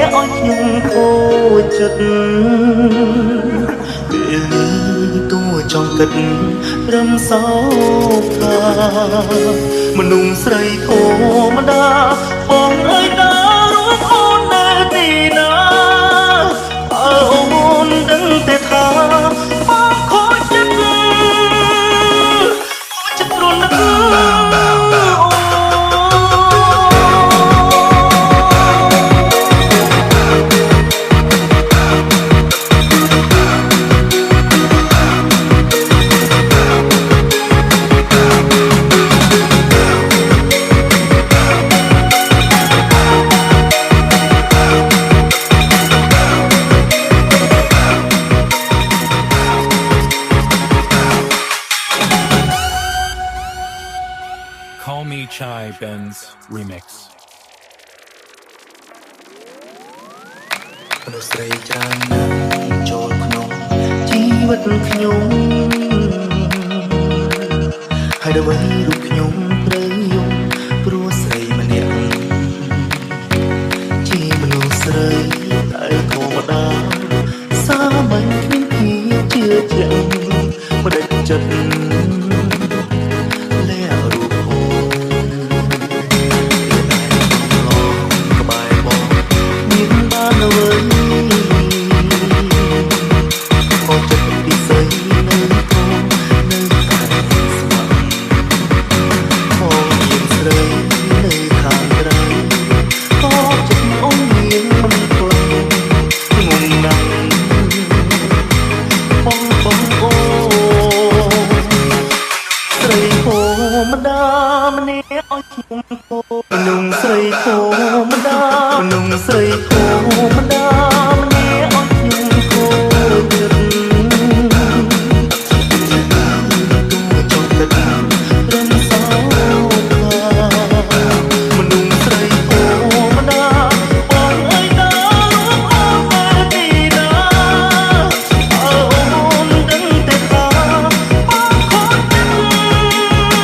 ឲ្យខ្ញុំខូចចិត្តពេលនេះតួចង់គិតរំសោកថាមនុស្សស្រីធម្មតាបងអើយតារូបអូននៅទីណាអើអូនដឹងទេថាបងខូចចិត្តព្រោះនឹកCall Me Chai Benz Remix មនុស្សស្រីច្រើនណាស់ចូលក្នុងជីវិតខ្ញុំហើយដើម្បីរូបខ្ញុំត្រូវយំព្រោះស្រីម្នាក់ជាមនុស្សស្រីដែលធម្មតាសាមញ្ញគ្មានភាពជឿជាក់មិនដែលចិត្តម្ដាម្នាក់ឲ្យខ្ញុំគោមនុស្សស្រីធម្មតាមនុស្សស្រីធម្មតាម្នាក់ឲ្យខ្ញុំគោចិត្តចង់គិតរំសោកមនុស្សស្រីធម្មតាបងអើយតារូបអូននៅទីណាអើអូនដឹងទេថាបងខូចចិត្ត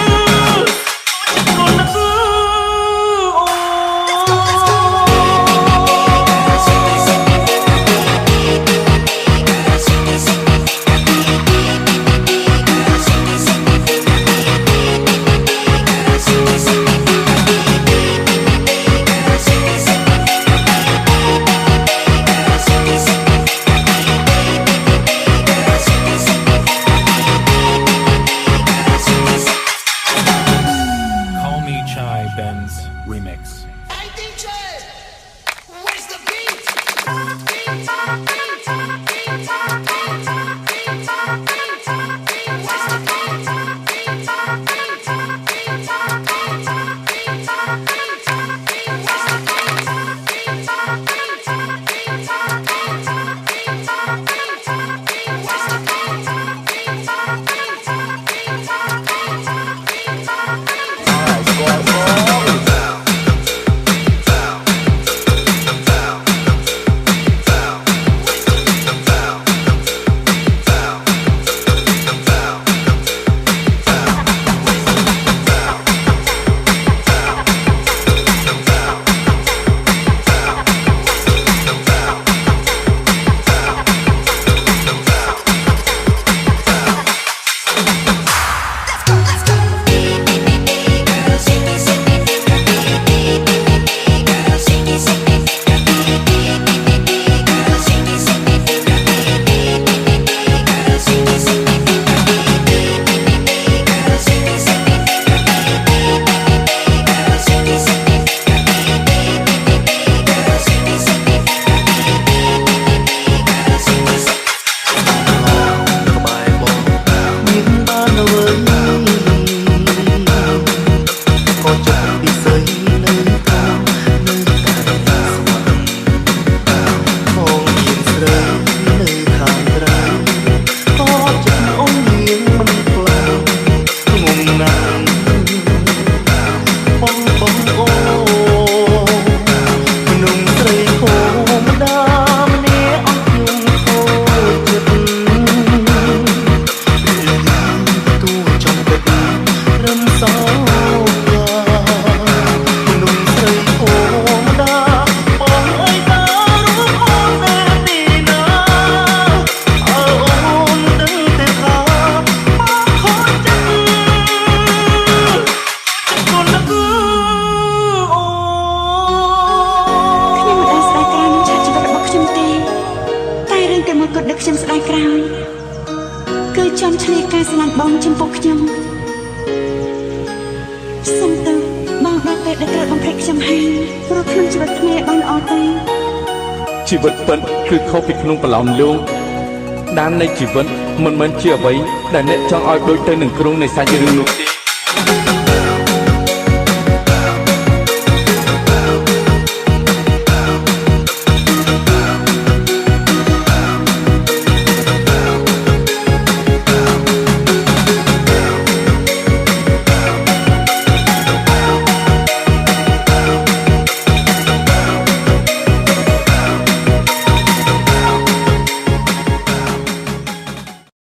ខ្ញុំស្ដាយក្រោយគឺចំឆ្លៀតការស្រឡាញ់បងចំពោះខ្ញុំសុំទៅបងដល់ពេលដែលត្រូវបំភ្លេចខ្ញុំហើយព្រោះក្នុងជីវិតគ្នាបានល្អទៅជីវិតពិតគឺខុសពីក្នុងប្រឡោមលោកដាននៃជីវិតមិនមែនជាអ្វីដែលអ្នកចង់ឲ្យដូចទៅនឹងគ្រោងនៃសាច់រឿងនោះទេ